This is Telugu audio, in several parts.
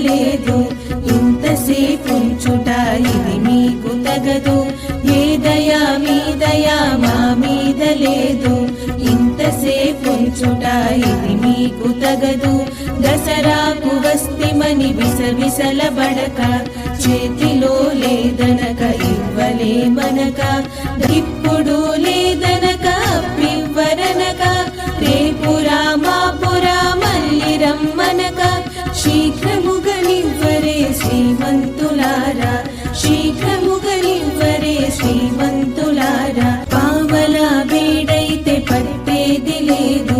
లేదు, ఇంతసేపు ఉంచుట ఇది మీకు తగదు. ఏ దయా మీ దయా మా మీద లేదు, ఇంతసేపు ఉంచుట ఇది మీకు తగదు. దసరాకు వస్తిమని విసవిసలబడక, చేతిలో లేదనక ఇవ్వలేమనక, ఇప్పుడు లేదనక అప్పివ్వరనక, రేపురా మాపురా మళ్ళీ రమ్మనక, శీఘ్రముగనివ్వరే శ్రీమంతులారా, శీఘ్రముగనివ్వరే శ్రీమంతులారా. పావలా వేడైతే పట్టేది లేదు,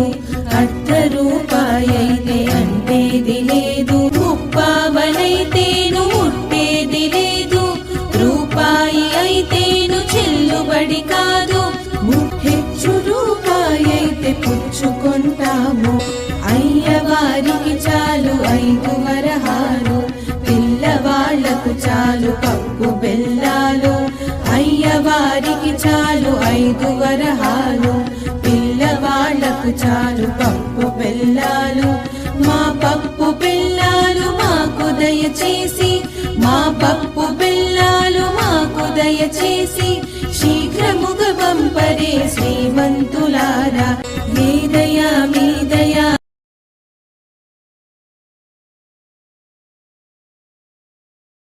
అర్ధ రూపాయైతే అంటేది లేదు, ముప్పావనైతేను ముట్టేది లేదు, రూపాయి అయితేను చెల్లుబడి కాదు, ముట్టెచ్చు రూపాయైతే పుచ్చుకుంటాము. అయ్యవారికి చాలు 5 వరహాలు, పిల్లవాళ్లకు చాలు పప్పు బెల్లాలు. అయ్యవారికి చాలు 5 వరహాలు, పిల్లవాళ్లకు చాలు పప్పు బెల్లాలు. మా పప్పు బెల్లాలు మాకు దయచేసి, మా పప్పు బెల్లాలు మాకు దయచేసి,